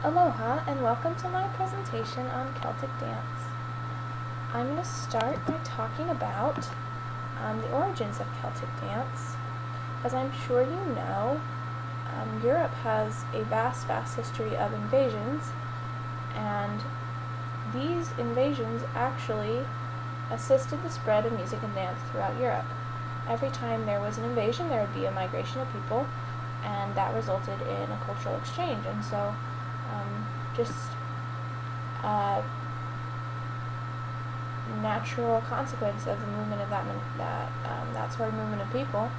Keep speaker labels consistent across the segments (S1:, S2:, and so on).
S1: Aloha and welcome to my presentation on Celtic dance. I'm going to start by talking about the origins of Celtic dance. As I'm sure you know, Europe has a vast history of invasions, and these invasions actually assisted the spread of music and dance throughout Europe. Every time there was an invasion, there would be a migration of people, and that resulted in a cultural exchange. And so natural consequence of the movement of that sort of movement of people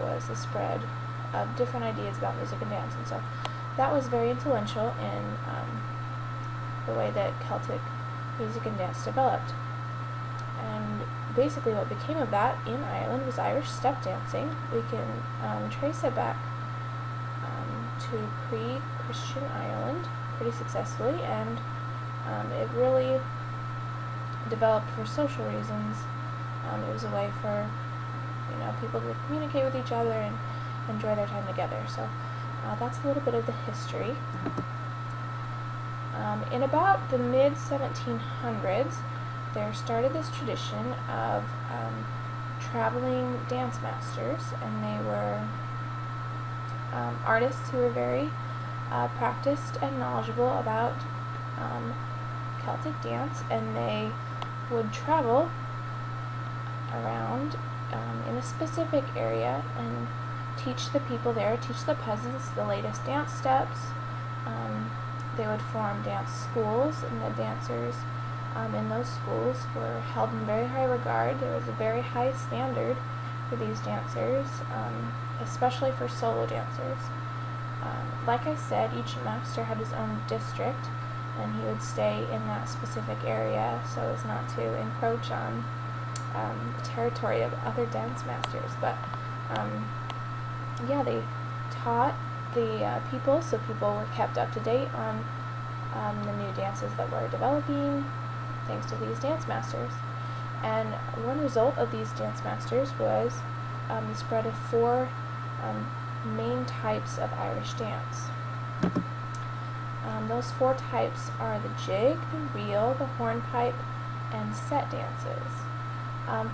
S1: was the spread of different ideas about music and dance, and so that was very influential in the way that Celtic music and dance developed. And basically what became of that in Ireland was Irish step dancing. We can trace it back to pre-Christian Ireland pretty successfully, and it really developed for social reasons. It was a way for people to communicate with each other and enjoy their time together. So that's a little bit of the history. In about the mid-1700s, there started this tradition of traveling dance masters, and they were artists who were very practiced and knowledgeable about Celtic dance, and they would travel around in a specific area and teach the people there, teach the peasants the latest dance steps. They would form dance schools, and the dancers in those schools were held in very high regard. There was a very high standard for these dancers, especially for solo dancers. Like I said, each master had his own district, and he would stay in that specific area so as not to encroach on the territory of other dance masters. But they taught the people, so people were kept up to date on the new dances that were developing thanks to these dance masters. And one result of these dance masters was the spread of four main types of Irish dance. Those four types are the jig, the reel, the hornpipe, and set dances.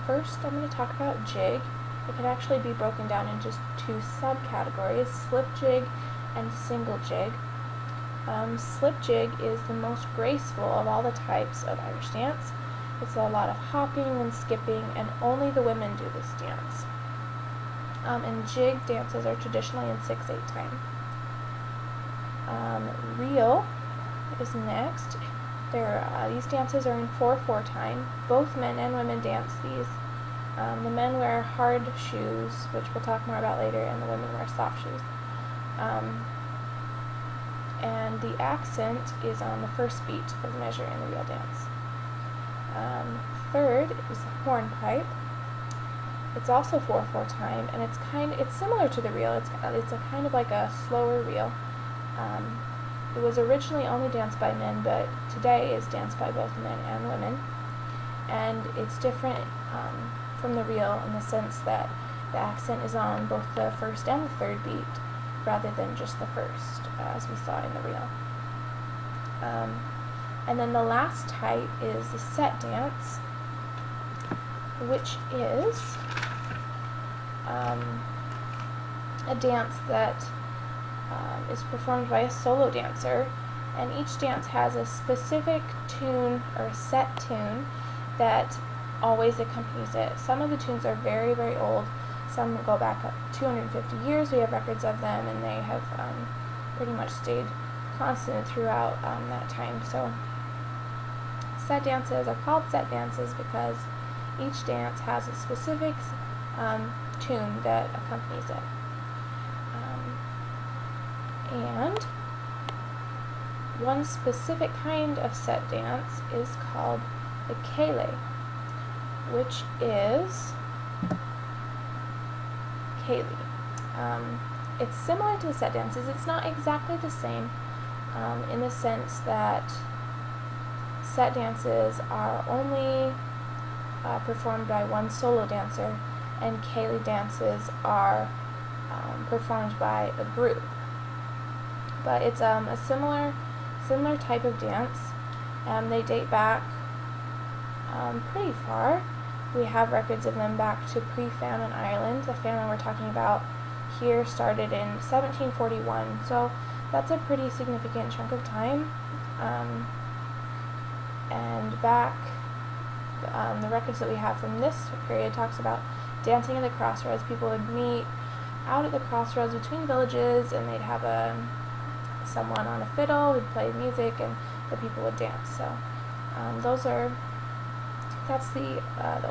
S1: First, I'm going to talk about jig. It can actually be broken down into two subcategories: slip jig and single jig. Slip jig is the most graceful of all the types of Irish dance. It's a lot of hopping and skipping, and only the women do this dance. And jig dances are traditionally in 6/8 time. Reel is next. These dances are in 4/4 time. Both men and women dance these. The men wear hard shoes, which we'll talk more about later, and the women wear soft shoes. And the accent is on the first beat of the measure in the reel dance. Third is the hornpipe. It's also 4/4 time, and it's similar to the reel. It's a kind of like a slower reel. It was originally only danced by men, but today is danced by both men and women. And it's different from the reel in the sense that the accent is on both the first and the third beat, rather than just the first, as we saw in the reel. And then the last type is the set dance, which is a dance that is performed by a solo dancer, and each dance has a specific tune or a set tune that always accompanies it. Some of the tunes are very, very old. Some go back up 250 years. We have records of them, and they have pretty much stayed constant throughout that time. So set dances are called set dances because each dance has a specific tune that accompanies it. And one specific kind of set dance is called the céilí, which is it's similar to the set dances. It's not exactly the same in the sense that set dances are only performed by one solo dancer, and céilí dances are performed by a group. but it's a similar type of dance. They date back pretty far. We have records of them back to pre-famine Ireland. The famine we're talking about here started in 1741, so that's a pretty significant chunk of time. And back, the records that we have from this period talks about dancing at the crossroads. People would meet out at the crossroads between villages, and they'd have someone on a fiddle who'd play music, and the people would dance. So that's the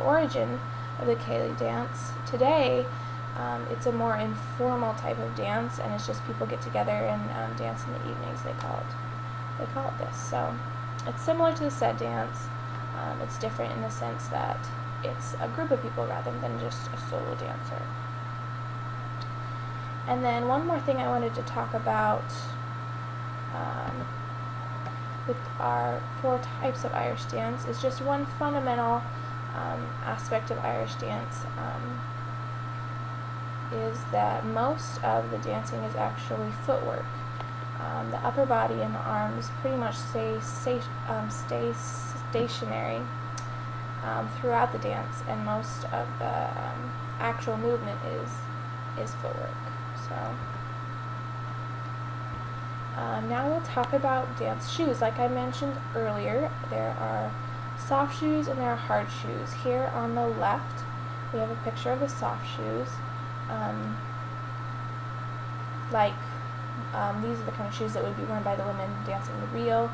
S1: origin of the Gaelic dance. Today, it's a more informal type of dance, and it's just people get together and dance in the evenings. They call it this. So it's similar to the set dance. It's different in the sense that it's a group of people rather than just a solo dancer. And then one more thing I wanted to talk about with our 4 types of Irish dance is just one fundamental aspect of Irish dance is that most of the dancing is actually footwork. The upper body and the arms pretty much stay stationary throughout the dance, and most of the actual movement is footwork. So now we'll talk about dance shoes. Like I mentioned earlier, there are soft shoes and there are hard shoes. Here on the left, we have a picture of the soft shoes. These are the kind of shoes that would be worn by the women dancing the reel.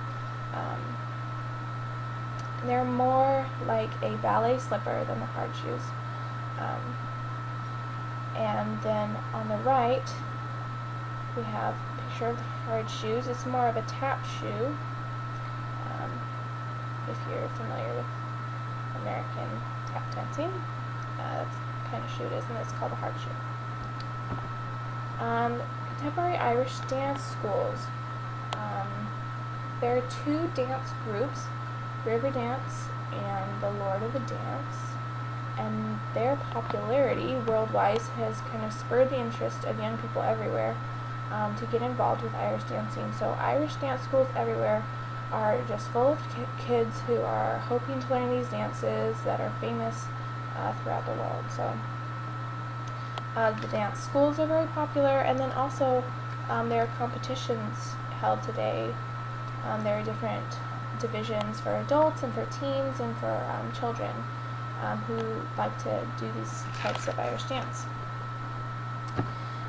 S1: They're more like a ballet slipper than the hard shoes. And then on the right, we have a picture of the hard shoes. It's more of a tap shoe. If you're familiar with American tap dancing, that's the kind of shoe it is, and it's called a hard shoe. Contemporary Irish dance schools. There are 2 dance groups, Riverdance and the Lord of the Dance, and their popularity worldwide has kind of spurred the interest of young people everywhere to get involved with Irish dancing. So Irish dance schools everywhere are just full of kids who are hoping to learn these dances that are famous throughout the world. So the dance schools are very popular, and then also there are competitions held today. There are different divisions for adults and for teens and for children who like to do these types of Irish dance.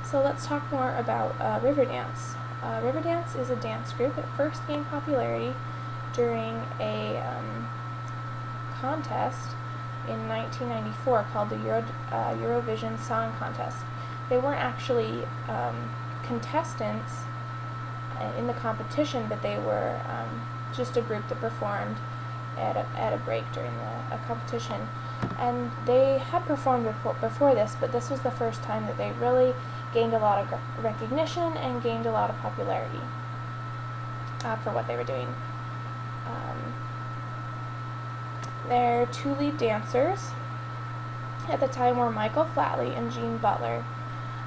S1: So let's talk more about Riverdance. Riverdance is a dance group that first gained popularity during a contest in 1994 called the Eurovision Song Contest. They weren't actually contestants in the competition, but they were just a group that performed at a break during a competition. And they had performed before this, but this was the first time that they really gained a lot of recognition and gained a lot of popularity for what they were doing. Their 2 lead dancers at the time were Michael Flatley and Jean Butler.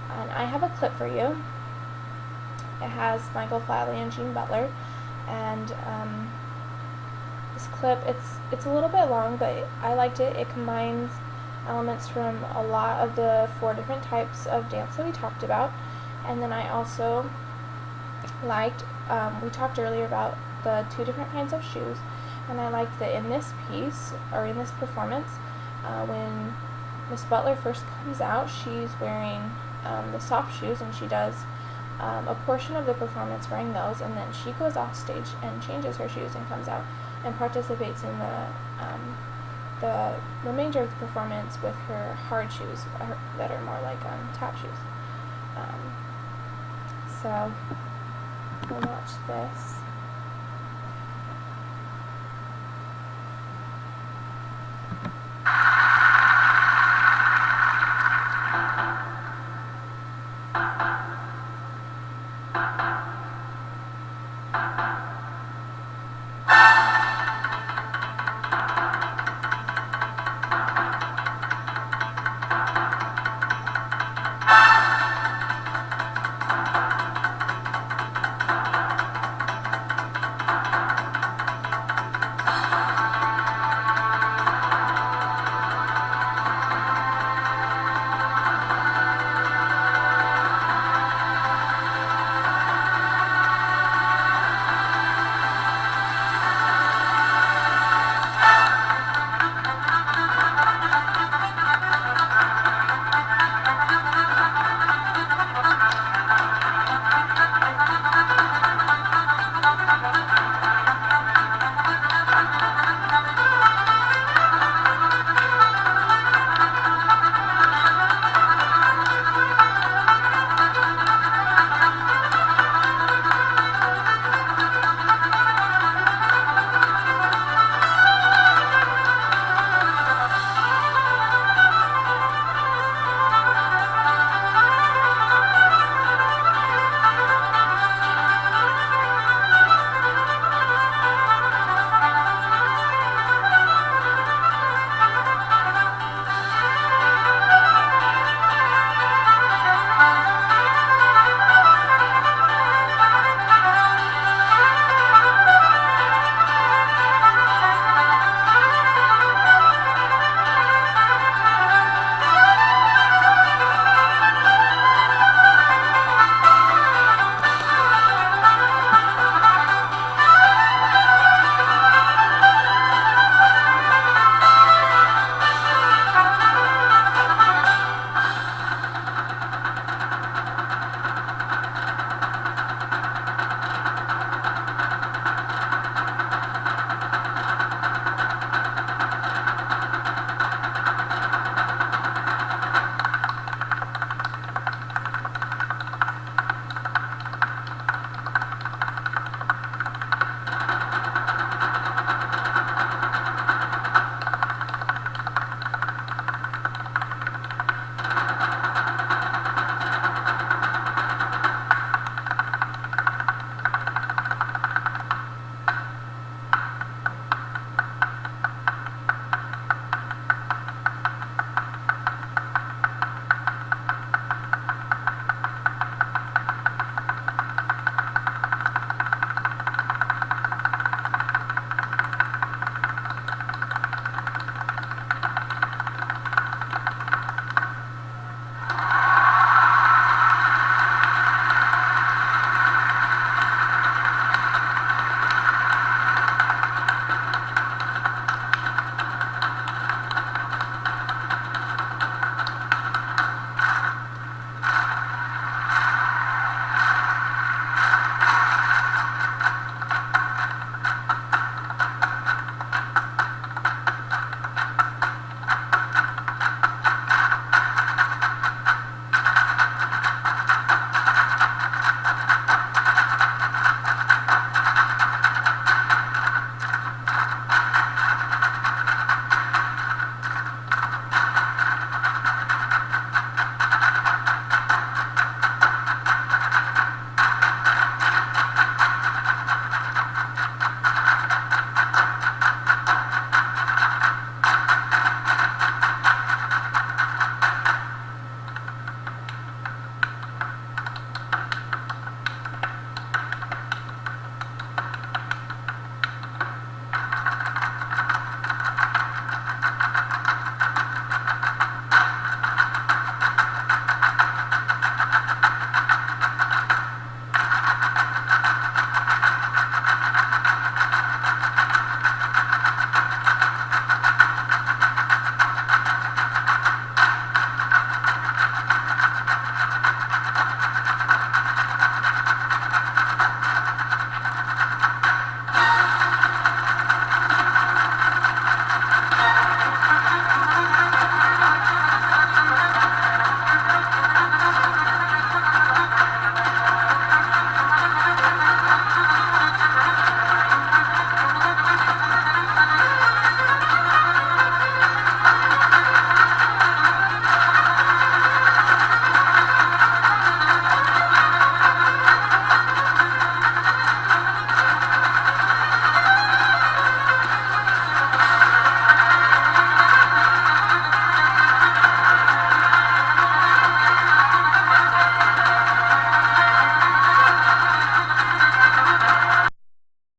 S1: And I have a clip for you. It has Michael Flatley and Jean Butler, and this clip, it's a little bit long, but I liked it. It combines elements from a lot of the 4 different types of dance that we talked about. And then I also liked, we talked earlier about the 2 different kinds of shoes, and I liked that in this piece, or in this performance, when Miss Butler first comes out, she's wearing the soft shoes, and she does a portion of the performance wearing those, and then she goes off stage and changes her shoes and comes out and participates in the remainder of the performance with her hard shoes that are more like tap shoes. So we'll watch this.